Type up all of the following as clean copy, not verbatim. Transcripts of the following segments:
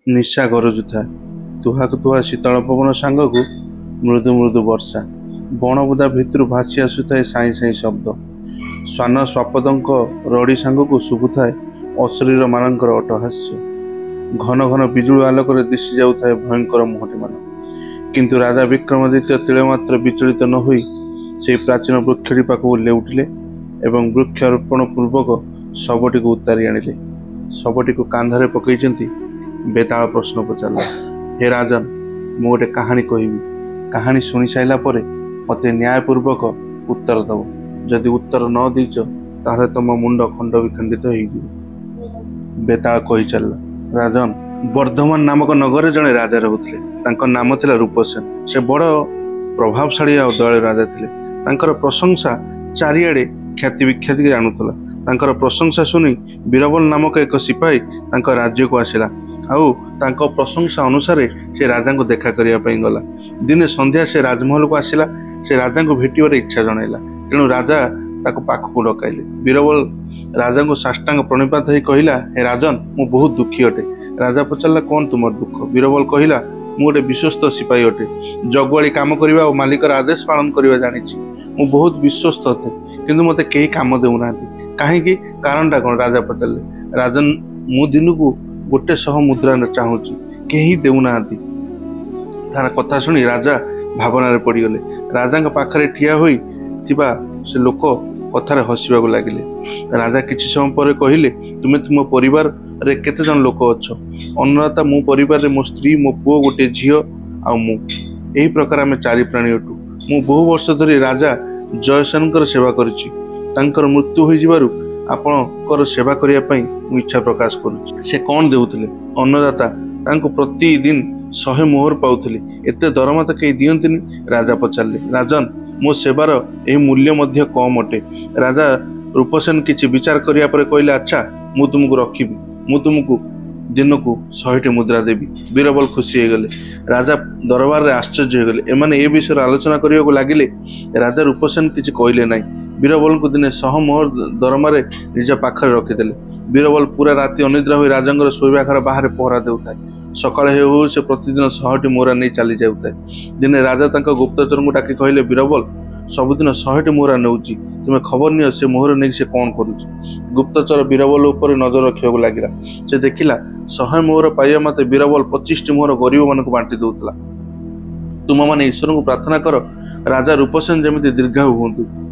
निशा गरजुथा तुहाक तुहा शीतल पवन सांगकू मृदु मृदु वर्षा बणबुदा भितर भासी आसुए साई साई शब्द स्वान स्वापदंक रड़ी सांगकू शुभुए अशरीर मानकर अटहास्य घन घन बिजुली आलोक दिशि जाऊे भयंकर मुहटी मान किंतु राजा विक्रमादित्य तिलमात्र विचलित न होई से प्राचीन वृक्षटी पाखक लेउठिले एवं वृक्षारोपण पूर्वक शबटी को उतारी आनिले शबटी को कांधरे पकईचंती बेताल प्रश्न पचारा हे राजन मु गोटे कहानी कहबी कहानी शुणी साइला परे मते न्यायपूर्वक उत्तर दब जदि उत्तर न दीच ताहले तुम मुंड खंड विखंडित हो बेताल कही चलला राजन वर्धमान नामक नगर जड़े राजा रोते तांकर नाम थिला रूपसेन से बड़ प्रभावशाली आ दयालु राजा थिले तांकर प्रशंसा चारिआडे ख्याति विख्याति जानूला तांकर प्रशंसा सुनी बीरबल नामक एक सिपाही तांकर राज्य को आसिला आउ तांको प्रशंसा अनुसार से राजा को देखा करने गला दिने संध्या से राजमहल को आसिला से राजा को भेटिबार इच्छा जनाइला तेणु राजा ताको पाखक डकाइले बीरबल राजा को साष्टांग प्रणिपात हो कहला हे राजन मु बहुत दुखी अटे राजा पचारा कौन तुम दुख बीरबल कहला मु गोटे विश्वस्त सिपाही अटे जगुआली काम करवा और मालिकर आदेश पालन करवा जानी मु बहुत विश्वस्त अटे किंतु मते कई काम देउना कहीं कारणटा कौन राजा पचारे राजन मु दिन को गोटे 100 मुद्रा चाहूँगी कहीं देउना तार कथा शुणी राजा भावना पड़गले राजा पाखरे ठिया होई थिबा से लोक कथार हसवाक लगिले राजा किछि समय पर कहले तुमे तुम परिवार रे केते जन लोक अच्छ अन्नदाता मो परिवार रे मो स्त्री मो पुओ गोटे झियो आ मु एही प्रकार आमे चारि प्राणी अटू मु बहु वर्ष धरी राजा जयसेनकर सेवा करिछि तांकर मृत्यु होई जिबारु आपणकर सेवा करिया पई मु इच्छा प्रकाश करूछि से कौन देउथिले अन्नदाता तांको प्रतिदिन 100 मोहर पाउथिले एते दरमा त कई दियंतिनी राजा पचारले राजन मो सेवार यही मूल्य मध्य कम अटे राजा रूपसेन किछि विचार करिया परे कहले अच्छा मु तुमको रखिबी मु तुमको दिन को 100 मुद्रा देवी बीरबल खुशी हो गले राजा दरबार रे आश्चर्य हो गले एमाने ए विषय आलोचना करने को लगिले राजा रूपसेन किछि कहले नाही बीरबल को दिने 100 मोहर दरमा रे निज पाखरे रखिदेले बीरबल पूरा राति अनिद्रा हो राजा शोवा घर बाहर पहरा देउथाय सकाळ हो से प्रतिदिन 100 मोहरा नहीं चली जाऊे दिने राजा तांका गुप्तचर को डाकी कहले बीरबल सबुदिन 100 मोहरा नौची तुम्हें खबर नियो से मोहर नहीं से कौन करुची गुप्तचर बीरबल उपर नजर रखा लगिला से देखिला 100 मोहर पाइबा मते बीरबल 25 मोहर गरीब मान बांटी दौला तुम मैंने ईश्वर को प्रार्थना कर राजा रूपसेन जमी दीर्घायु हूँ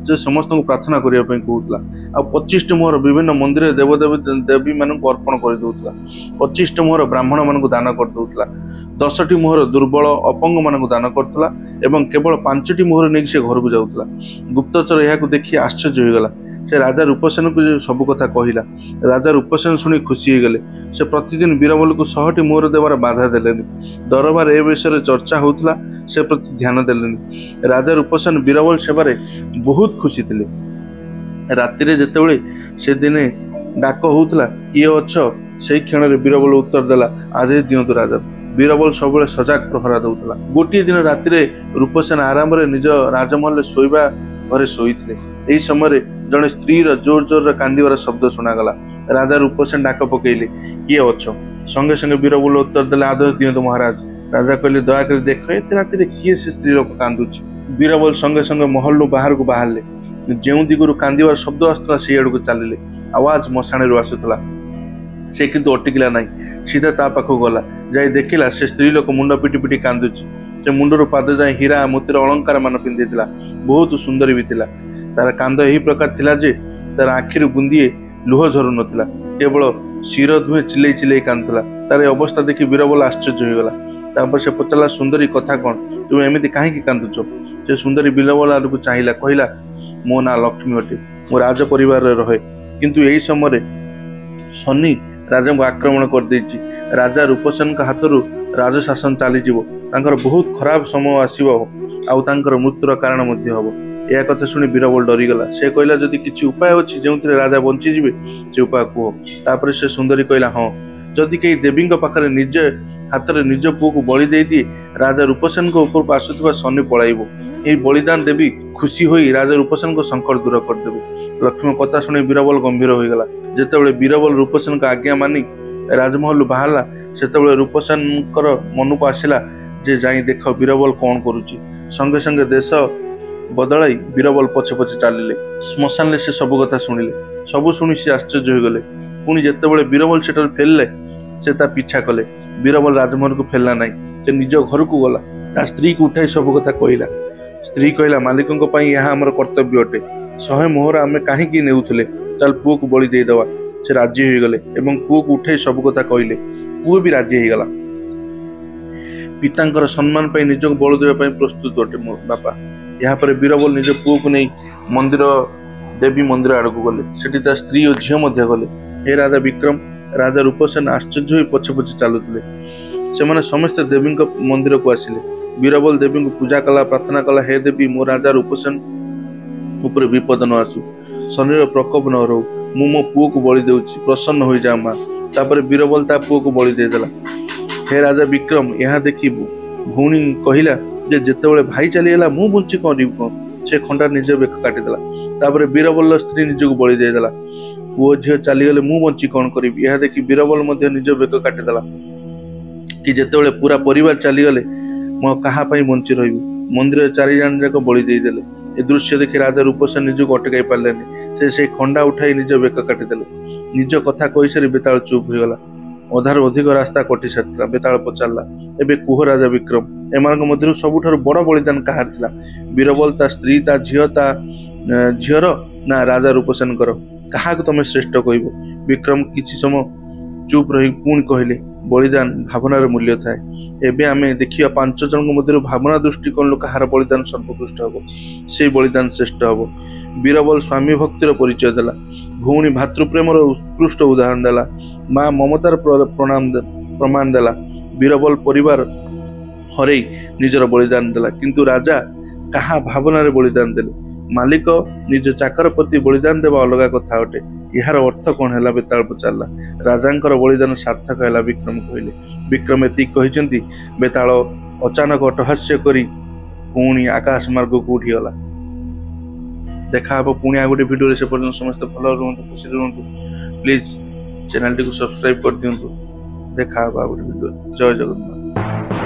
से समस्त को प्रार्थना करने कहला आ 25 मोहर विभिन्न मंदिर देवदेवी देवी मान अर्पण कर दौला 25 मोहर ब्राह्मण मान दान कर दौला 10टी मोहर दुर्बल अपंग मान दान करता एवं केवल 5टी मोहर नहीं से घर को जाऊला गुप्तचर यह देखिए आश्चर्य हो गला से राजा रूपसेन को जो सब कथा कहला राजा रूपसेन शुणी खुशी हो गले से प्रतिदिन बीरबल को 100टी मोहर देवार बाधा देलेनी दरबार ए विषय चर्चा होता से प्रति ध्यान देलेनी राजा रूपसेन बीरबल सेवारे बहुत खुशी थे राति जेतेबेले से दिने डाक होता किए अच्छ से क्षण बीरबल उत्तर देला आदेश दिंतु राजा बीरबल सब सजाग प्रहरा दौला गोटे दिन राति रूपसेन आराम निज राजमहल शोवा घरे शोते यही समय जड़े स्त्री जोर जोर कांदार शब्द शुणागला राजा रूपसेन डाक पकईले किए अच्छ संगे संगे बीरबल उत्तर देला आदेश दिंतु महाराज राजा कहले दयाकर देख एत राति किए से स्त्री लोक कांदुची बीरबल संगे संगे महल बाहर को बाहरले जो दिगरु कांदार शब्द आसला से आड़ को चलिले आवाज मशाणी आसूला से किंतु अटकिला ना सीधा ता पाखक गला जाई देखिला से स्त्री लोक मुंड पिटी पिटी कांदुची से मुंडर पाद जाए हीरा मोतीर अलंकार मान पिंधि बहुत सुंदर भी थिला तार कांद यही प्रकार थिला जे तार आखिर बुंदिए लुह झरु नथिला केवल शिर धुए चिल्लै चिल्लै कांदुला तार अवस्था देखि बीरबल आश्चर्य हो गला तापर से पचारा सुंदरी कथा कौन तुम एमती कहीं कांदुच से सुंदरी बीरबल आड़ को चाहिला कहला मो ना लक्ष्मी अटे मो राज परिवार रहे किंतु यही समय शनि राजा को आक्रमण कर देछि राजा रूपसेन का हाथरू राजशासन चली बहुत खराब समय आसो आउर मृत्युर कारण हम यह कथा शुणी बीरबल डरीगला से कहला जदि किसी उपाय अच्छी जो राजा बंचीजे से उपाय कह तापर से सुंदरी कहला हाँ जदि कई देवी पाखे निज हाथ में निज पुओ को बलि दे दिए राजा रूपसेन ऊपर को आसुवा शनि पलैब এই বলিদান দেবী খুশি হয়ে রাজা রূপসেন সংকট দূর କରିଦେବେ। ଲକ୍ଷ୍ମୀ କଥା ଶୁଣି ବୀରବଲ ଗମ୍ଭୀର ହୋଇଗଲା। ଯେତେବେଳେ ବୀରବଲ ରୂପସେନଙ୍କ ଆଜ୍ଞା ମାନି ରାଜମହଲରୁ ବାହାରିଲା ସେତେବେଳେ ରୂପସେନଙ୍କର ମନକୁ ଆସିଲା ଯେ ଯାଇ ଦେଖ ବୀରବଲ କଣ କରୁଛି। ସଙ୍ଗେ ସଙ୍ଗେ ଦେଶ ବଦଳାଇ ବୀରବଲ ପଛେ ପଛେ ଚାଲିଲେ। ଶ୍ମଶାନରେ ସେ ସବୁ କଥା ଶୁଣିଲେ। ସବୁ ଶୁଣି ସେ ଆଶ୍ଚର୍ଯ୍ୟ ହୋଇଗଲେ। ପୁଣି ଯେତେବେଳେ ବୀରବଲ ସେଠାରୁ ଫେରିଲେ ସେ ତା ପିଛା କଲେ। ବୀରବଲ ରାଜମହଲକୁ ଫେରିଲା ନାହିଁ। ସେ ନିଜ ଘରକୁ ଗଲା। ତା ସ୍ତ୍ରୀକୁ ଉଠାଇ ସବୁ କଥା କହିଲା। ସ୍ତ୍ରୀ କହିଲା, ମାଲିକଙ୍କ ପାଇଁ ଏହା ଆମର କର୍ତ୍ତବ୍ୟ ଅଟେ। 100 ମୋହର ଆମେ କାହିଁକି ନେଉଥିଲେ, ଚାଲ ପୁଅକୁ ବଳି ଦେଇଦେବା। ସେ ରାଜି ହୋଇଗଲେ ଏବଂ ପୁଅକୁ ଉଠାଇ ସବୁ କଥା କହିଲେ। ପୁଅ ବି ରାଜି ହେଇଗଲା। ପିତାଙ୍କର ସମ୍ମାନ ପାଇଁ ନିଜକୁ ବଳି ଦେବା ପାଇଁ ପ୍ରସ୍ତୁତ ଅଟେ ମୋ ବାପା। ଏହାପରେ ବୀରବଲ ନିଜ ପୁଅକୁ ନେଇ ଦେବୀ ମନ୍ଦିର ଆଡ଼କୁ ଗଲେ। ସେଠି ତା ସ୍ତ୍ରୀ ଓ ଝିଅ ମଧ୍ୟ ଗଲେ। ହେ ରାଜା ବିକ୍ରମ, ରାଜା ରୂପସେନ ଆଶ୍ଚର୍ଯ୍ୟ ହୋଇ ପଛେ ପଛେ ଚାଲୁଥିଲେ। ସେମାନେ ସମସ୍ତେ ଦେବୀଙ୍କ ମନ୍ଦିରକୁ ଆସିଲେ। ବୀରବଲ ଦେବୀଙ୍କୁ ପୂଜା କଲା, ପ୍ରାର୍ଥନା କଲା, ହେ ଦେବୀ, ମୋ ରାଜା ରୂପସେନ ଉପରେ ବିପଦ ନ ଆସୁ, ଶନିର ପ୍ରକୋପ ନ ରହୁ। ମୁଁ ମୋ ପୁଅକୁ ବଳି ଦେଉଛି, ପ୍ରସନ୍ନ ହୋଇଯାଅ ମା। ତାପରେ ବୀରବଲ ତା ପୁଅକୁ ବଳି ଦେଇଦେଲା। ହେ ରାଜା ବିକ୍ରମ, ଏହା ଦେଖି ଭଉଣୀ କହିଲା ଯେ ଯେତେବେଳେ ଭାଇ ଚାଲିଗଲା ମୁଁ ବଞ୍ଚି କରିବି କଣ। ସେ ଖଣ୍ଡା ନିଜ ବେକ କାଟିଦେଲା। ତାପରେ ବୀରବଲର ସ୍ତ୍ରୀ ନିଜକୁ ବଳି ଦେଇଦେଲା। ପୁଅ ଝିଅ ଚାଲିଗଲେ ମୁଁ ବଞ୍ଚି କଣ କରିବି। ଏହା ଦେଖି ବୀରବଲ ମଧ୍ୟ ନିଜ ବେକ କାଟିଦେଲା। କି ଯେତେବେଳେ ପୁରା ପରିବାର ଚାଲିଗଲେ ମୁଁ କାହା ପାଇଁ ବଞ୍ଚି ରହିବି। ମନ୍ଦିରରେ 4 ଜଣ ଯାକ ବଳି ଦେଇଦେଲେ। ଏ ଦୃଶ୍ୟ ଦେଖି ରାଜା ରୂପସେନ ନିଜକୁ ଅଟକାଇ ପାରିଲେନି। ସେ ସେଇ ଖଣ୍ଡା ଉଠାଇ ନିଜ ବେକ କାଟିଦେଲେ। ନିଜ କଥା କହିସାରି ବେତାଳ ଚୁପ୍ ହୋଇଗଲା। ଅଧାରୁ ଅଧିକ ରାସ୍ତା କଟି ସାରିଥିଲା। ବେତାଳ ପଚାରିଲା, ଏବେ କୁହ ରାଜା ବିକ୍ରମ, ଏମାନଙ୍କ ମଧ୍ୟରୁ ସବୁଠାରୁ ବଡ଼ ବଳିଦାନ କାହାର ଥିଲା? ବୀରବଲ, ତା ସ୍ତ୍ରୀ, ତା ଝିଅର ନା ରାଜା ରୂପସେନଙ୍କର? କାହାକୁ ତମେ ଶ୍ରେଷ୍ଠ କହିବ? ବିକ୍ରମ କିଛି ସମୟ ଚୁପ୍ ରହି ପୁଣି କହିଲେ, ବଳିଦାନ ଭାବନାର ମୂଲ୍ୟ ଥାଏ। ଏବେ ଆମେ ଦେଖିବା 5 ଜଣଙ୍କ ମଧ୍ୟରୁ ଭାବନା ଦୃଷ୍ଟିକୋଣରୁ କାହାର ବଳିଦାନ ସର୍ବୋତ୍କୃଷ୍ଟ ହେବ, ସେଇ ବଳିଦାନ ଶ୍ରେଷ୍ଠ ହେବ। ବୀରବଲ ସ୍ୱାମୀ ଭକ୍ତିର ପରିଚୟ ଦେଲା। ଭଉଣୀ ଭାତୃପ୍ରେମର ଉତ୍କୃଷ୍ଟ ଉଦାହରଣ ଦେଲା। ମା ମମତାର ପ୍ରମାଣ ଦେଲା। ବୀରବଲ ପରିବାର ହରେଇ ନିଜର ବଳିଦାନ ଦେଲା। କିନ୍ତୁ ରାଜା କାହା ଭାବନାରେ ବଳିଦାନ ଦେଲେ? ମାଲିକ ନିଜ ଚାକର ପ୍ରତି ବଳିଦାନ ଦେବା ଅଲଗା କଥା ଅଟେ। ଏହାର ଅର୍ଥ କଣ ହେଲା? ବେତାଳ ପଚାରିଲା। ରାଜାଙ୍କର ବଳିଦାନ ସାର୍ଥକ ହେଲା, ବିକ୍ରମ କହିଲେ। ବିକ୍ରମ ଏତିକି କହିଛନ୍ତି। ବେତାଳ ଅଚାନକ ଅଟ୍ଟହାସ୍ୟ କରି ପୁଣି ଆକାଶ ମାର୍ଗକୁ ଉଠିଗଲା। ଦେଖା ହେବ ପୁଣି ଆଉ ଗୋଟେ ଭିଡ଼ିଓରେ। ସେ ପର୍ଯ୍ୟନ୍ତ ସମସ୍ତେ ଭଲ ରୁହନ୍ତୁ, ଖୁସିରେ ରୁହନ୍ତୁ। ପ୍ଲିଜ୍ ଚ୍ୟାନେଲଟିକୁ ସବସ୍କ୍ରାଇବ୍ କରିଦିଅନ୍ତୁ। ଦେଖା ହେବ ଆଉ ଗୋଟେ ଭିଡ଼ିଓ। ଜୟ ଜଗନ୍ନାଥ।